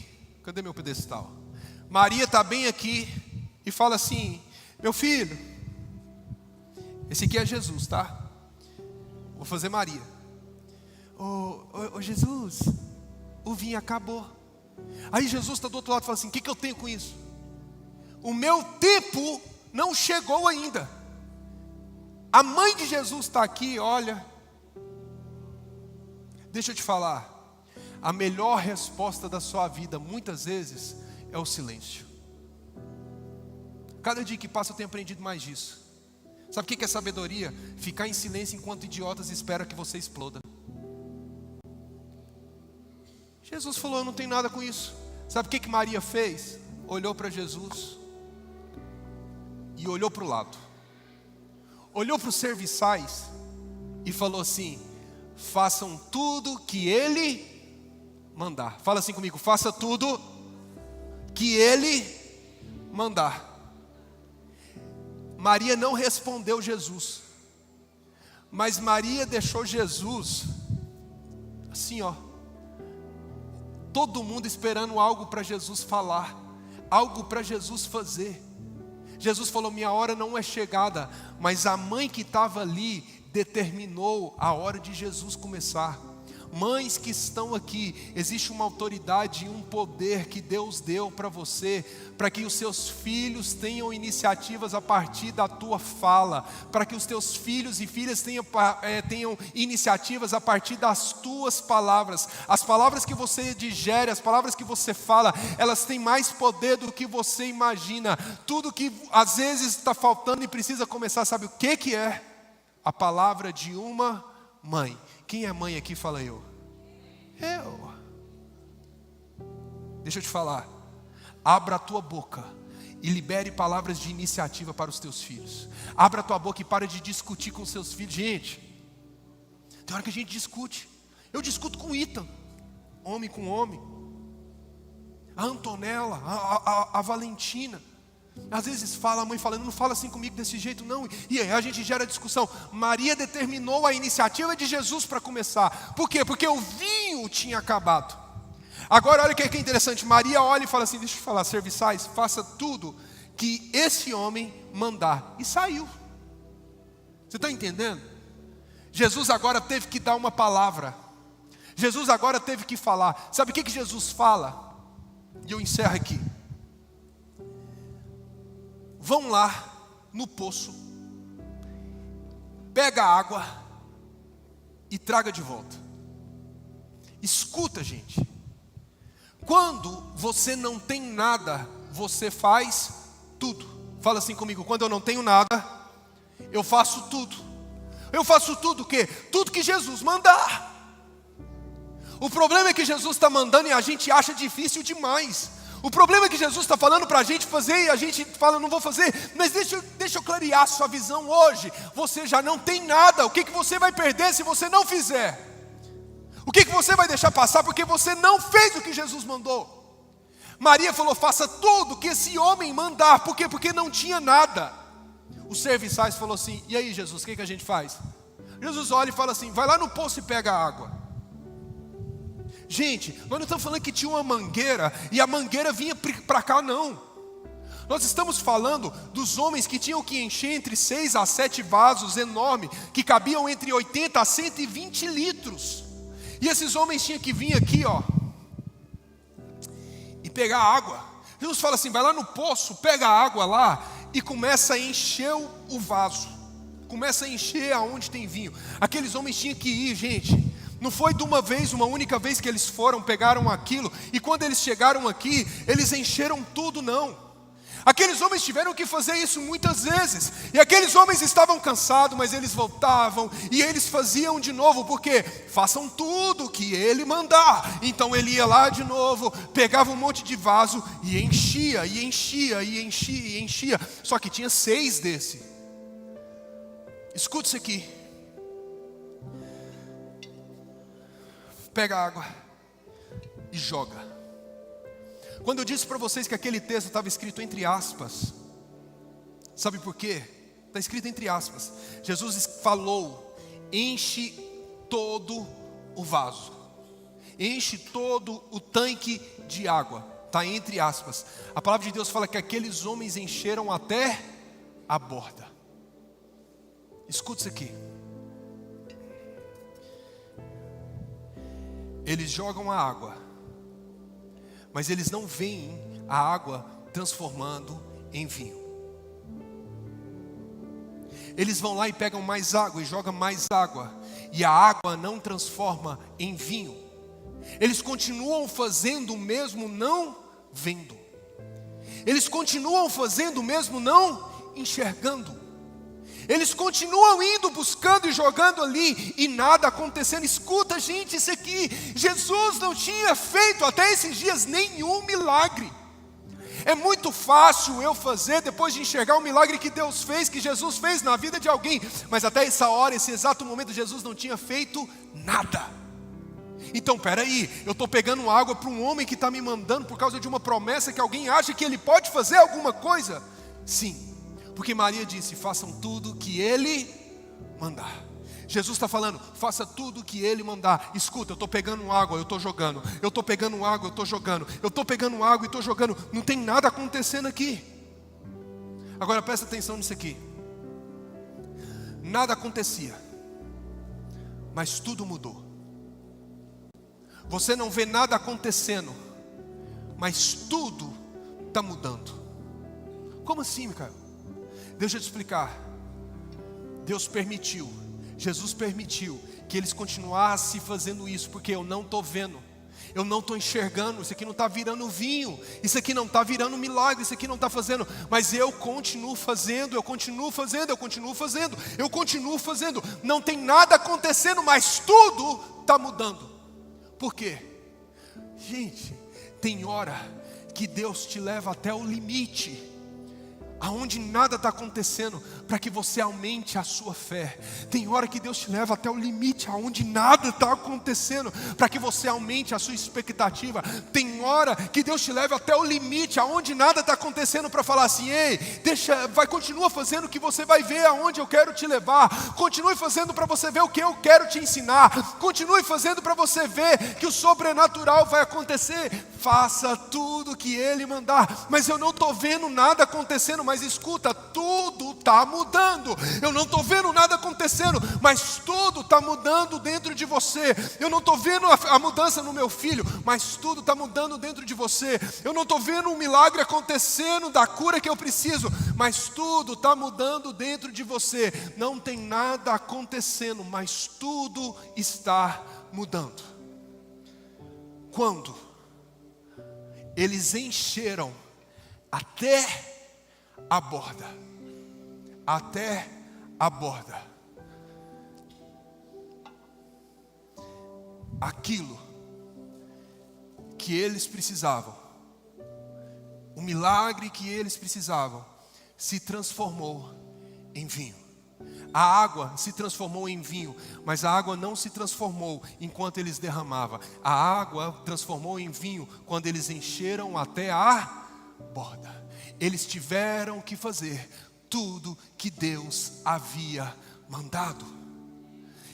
Speaker 1: Cadê meu pedestal? Maria está bem aqui e fala assim: meu filho, esse aqui é Jesus, tá? Vou fazer Maria. Ô Jesus, o vinho acabou. Aí Jesus está do outro lado e fala assim: o que eu tenho com isso? O meu tempo não chegou ainda. A mãe de Jesus está aqui, olha. Deixa eu te falar, a melhor resposta da sua vida, muitas vezes, é o silêncio. Cada dia que passa eu tenho aprendido mais disso. Sabe o que é sabedoria? Ficar em silêncio enquanto idiotas esperam que você exploda. Jesus falou: eu não tenho nada com isso. Sabe o que Maria fez? Olhou para Jesus e olhou para o lado. Olhou para os serviçais e falou assim: façam tudo que Ele mandar. Fala assim comigo: faça tudo que Ele mandar. Maria não respondeu Jesus, mas Maria deixou Jesus assim, ó. Todo mundo esperando algo para Jesus falar, algo para Jesus fazer. Jesus falou: minha hora não é chegada, mas a mãe que estava ali determinou a hora de Jesus começar. Mães que estão aqui, existe uma autoridade e um poder que Deus deu para você, para que os seus filhos tenham iniciativas a partir da tua fala, para que os teus filhos e filhas tenham iniciativas a partir das tuas palavras. As palavras que você digere, as palavras que você fala, elas têm mais poder do que você imagina. Tudo que às vezes está faltando e precisa começar, sabe o que é? A palavra de uma mãe. Quem é mãe aqui? Fala eu. Deixa eu te falar. Abra a tua boca e libere palavras de iniciativa para os teus filhos. Abra a tua boca e para de discutir com seus filhos. Gente, tem hora que a gente discute. Eu discuto com o Ethan, homem com homem. A Antonella, a Valentina. Às vezes fala, a mãe falando: não fala assim comigo desse jeito não. E aí a gente gera discussão. Maria determinou a iniciativa de Jesus para começar. Por quê? Porque o vinho tinha acabado. Agora olha o que é interessante. Maria olha e fala assim: deixa eu te falar, serviçais, faça tudo que esse homem mandar. E saiu. Você está entendendo? Jesus agora teve que dar uma palavra. Jesus agora teve que falar. Sabe o que Jesus fala? E eu encerro aqui. Vão lá no poço, pega a água e traga de volta. Escuta, gente. Quando você não tem nada, você faz tudo. Fala assim comigo: quando eu não tenho nada, eu faço tudo. Eu faço tudo o quê? Tudo que Jesus mandar. O problema é que Jesus está mandando e a gente acha difícil demais. O problema é que Jesus está falando para a gente fazer e a gente fala: não vou fazer. Mas deixa eu clarear a sua visão hoje. Você já não tem nada. O que você vai perder se você não fizer? O que você vai deixar passar porque você não fez o que Jesus mandou? Maria falou: faça tudo que esse homem mandar. Por quê? Porque não tinha nada. Os serviçais falou assim: e aí Jesus, o que a gente faz? Jesus olha e fala assim: vai lá no poço e pega a água. Gente, nós não estamos falando que tinha uma mangueira e a mangueira vinha para cá, não. Nós estamos falando dos homens que tinham que encher entre 6 a 7 vasos enormes, que cabiam entre 80 a 120 litros. E esses homens tinham que vir aqui, ó, e pegar água. Jesus fala assim: vai lá no poço, pega a água lá e começa a encher o vaso. Começa a encher aonde tem vinho. Aqueles homens tinham que ir, gente. Não foi de uma única vez que eles foram, pegaram aquilo, e quando eles chegaram aqui, eles encheram tudo, não. Aqueles homens tiveram que fazer isso muitas vezes. E aqueles homens estavam cansados, mas eles voltavam e eles faziam de novo, porque façam tudo que ele mandar. Então ele ia lá de novo, pegava um monte de vaso e enchia, e enchia, e enchia, e enchia. Só que tinha 6 desse. Escuta isso aqui. Pega água e joga. Quando eu disse para vocês que aquele texto estava escrito entre aspas, sabe por quê? Está escrito entre aspas. Jesus falou: enche todo o vaso, enche todo o tanque de água. Está entre aspas. A palavra de Deus fala que aqueles homens encheram até a borda. Escuta isso aqui. Eles jogam a água, mas eles não veem a água transformando em vinho. Eles vão lá e pegam mais água e jogam mais água, e a água não transforma em vinho. Eles continuam fazendo o mesmo não vendo. Eles continuam fazendo o mesmo não enxergando. Eles continuam indo, buscando e jogando ali, e nada acontecendo. Escuta, gente, isso aqui, Jesus não tinha feito até esses dias nenhum milagre. É muito fácil eu fazer depois de enxergar o milagre que Deus fez, que Jesus fez na vida de alguém, mas até essa hora, esse exato momento, Jesus não tinha feito nada. Então, peraí, eu estou pegando água para um homem que está me mandando por causa de uma promessa que alguém acha que ele pode fazer alguma coisa? Sim. Porque Maria disse: façam tudo que ele mandar. Jesus está falando: faça tudo que ele mandar. Escuta, eu estou pegando água, eu estou jogando. Eu estou pegando água, eu estou jogando. Eu estou pegando água e estou jogando. Não tem nada acontecendo aqui. Agora presta atenção nisso aqui. Nada acontecia, mas tudo mudou. Você não vê nada acontecendo, mas tudo está mudando. Como assim, Micael? Deixa eu te explicar. Deus permitiu, Jesus permitiu que eles continuassem fazendo isso, porque eu não estou vendo, eu não estou enxergando. Isso aqui não está virando vinho, isso aqui não está virando milagre, isso aqui não está fazendo, mas eu continuo fazendo, eu continuo fazendo, eu continuo fazendo, eu continuo fazendo. Não tem nada acontecendo, mas tudo está mudando. Por quê? Gente, tem hora que Deus te leva até o limite, aonde nada está acontecendo, para que você aumente a sua fé. Tem hora que Deus te leva até o limite, aonde nada está acontecendo, para que você aumente a sua expectativa. Tem hora que Deus te leva até o limite, aonde nada está acontecendo, para falar assim: ei, continua fazendo, que você vai ver aonde eu quero te levar. Continue fazendo para você ver o que eu quero te ensinar. Continue fazendo para você ver que o sobrenatural vai acontecer. Faça tudo que Ele mandar. Mas eu não estou vendo nada acontecendo. Mas escuta, tudo está mudando. Eu não estou vendo nada acontecendo, mas tudo está mudando dentro de você. Eu não estou vendo a mudança no meu filho, mas tudo está mudando dentro de você. Eu não estou vendo um milagre acontecendo da cura que eu preciso, mas tudo está mudando dentro de você. Não tem nada acontecendo, mas tudo está mudando. Quando eles encheram até a borda, até a borda, aquilo que eles precisavam, o milagre que eles precisavam, se transformou em vinho. A água se transformou em vinho, mas a água não se transformou enquanto eles derramavam. A água transformou em vinho quando eles encheram até a borda. Eles tiveram que fazer tudo que Deus havia mandado.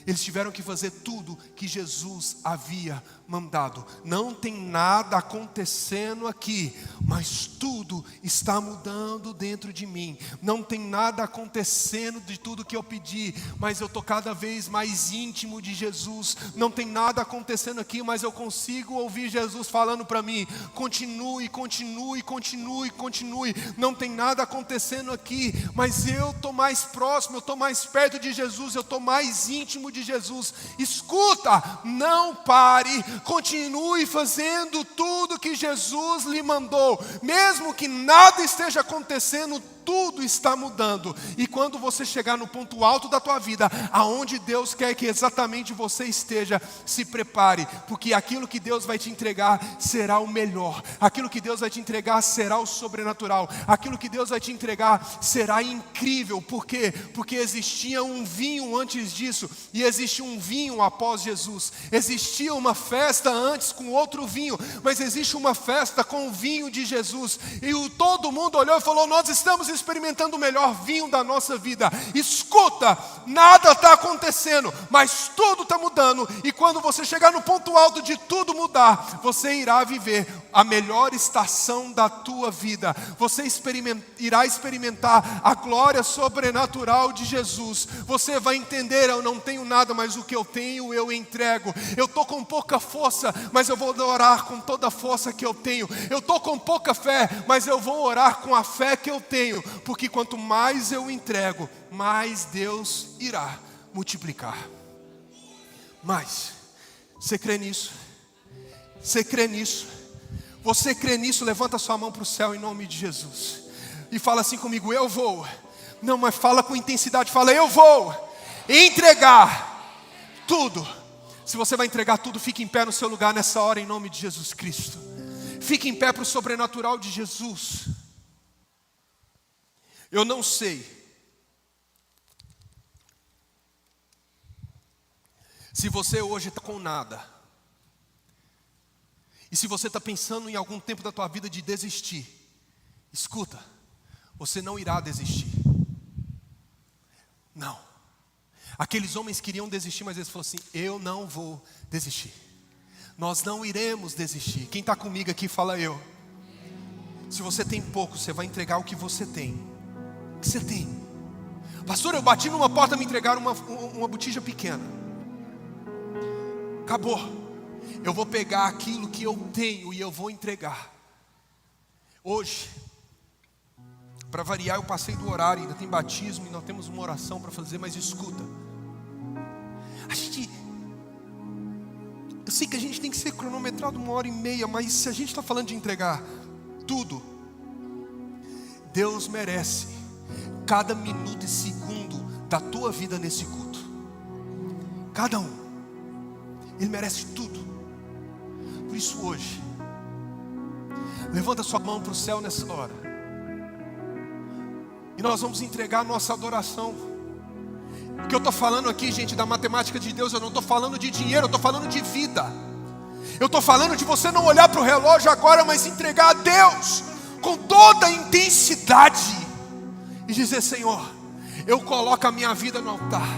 Speaker 1: Eles tiveram que fazer tudo que Jesus havia mandado. Não tem nada acontecendo aqui, mas tudo está mudando dentro de mim. Não tem nada acontecendo de tudo que eu pedi, mas eu estou cada vez mais íntimo de Jesus. Não tem nada acontecendo aqui, mas eu consigo ouvir Jesus falando para mim: continue, continue, continue, continue. Não tem nada acontecendo aqui, mas eu estou mais próximo, eu estou mais perto de Jesus, eu estou mais íntimo de Jesus. Escuta, não pare, continue fazendo tudo que Jesus lhe mandou. mesmo que nada esteja acontecendo, tudo está mudando. E quando você chegar no ponto alto da tua vida, aonde Deus quer que exatamente você esteja, se prepare, porque aquilo que Deus vai te entregar será o melhor. Aquilo que Deus vai te entregar será o sobrenatural. Aquilo que Deus vai te entregar será incrível. Por quê? Porque existia um vinho antes disso e existe um vinho após Jesus. Existia uma festa antes com outro vinho, mas existe uma festa com o vinho de Jesus. E todo mundo olhou e falou: nós estamos experimentando o melhor vinho da nossa vida. Escuta, nada está acontecendo, mas tudo está mudando. E quando você chegar no ponto alto de tudo mudar, você irá viver a melhor estação da tua vida. Você irá experimentar a glória sobrenatural de Jesus. Você vai entender: eu não tenho nada, mas o que eu tenho eu entrego. Eu estou com pouca força, mas eu vou orar com toda a força que eu tenho. Eu estou com pouca fé, mas eu vou orar com a fé que eu tenho, porque quanto mais eu entrego, mais Deus irá multiplicar. Mas você crê nisso? Você crê nisso? Você crê nisso? Levanta sua mão para o céu em nome de Jesus e fala assim comigo: eu vou. Não, mas fala com intensidade, fala: eu vou entregar tudo. Se você vai entregar tudo, fique em pé no seu lugar nessa hora em nome de Jesus Cristo. Fique em pé para o sobrenatural de Jesus. Eu não sei se você hoje está com nada, e se você está pensando em algum tempo da tua vida de desistir. Escuta, você não irá desistir. Não. Aqueles homens queriam desistir, mas eles falaram assim: eu não vou desistir. Nós não iremos desistir. Quem está comigo aqui fala eu. Se você tem pouco, você vai entregar o que você tem. O que você tem? Pastor, eu bati numa porta, me entregaram uma botija pequena. Acabou. Eu vou pegar aquilo que eu tenho e eu vou entregar. Hoje, para variar, eu passei do horário, ainda tem batismo e nós temos uma oração para fazer, mas escuta. Eu sei que a gente tem que ser cronometrado 1h30, mas se a gente está falando de entregar tudo, Deus merece cada minuto e segundo da tua vida nesse culto. Cada um. Ele merece tudo. Por isso hoje, levanta sua mão para o céu nessa hora. E nós vamos entregar a nossa adoração. O que eu estou falando aqui, gente, da matemática de Deus, eu não estou falando de dinheiro, eu estou falando de vida. Eu estou falando de você não olhar para o relógio agora, mas entregar a Deus com toda a intensidade. E dizer: Senhor, eu coloco a minha vida no altar.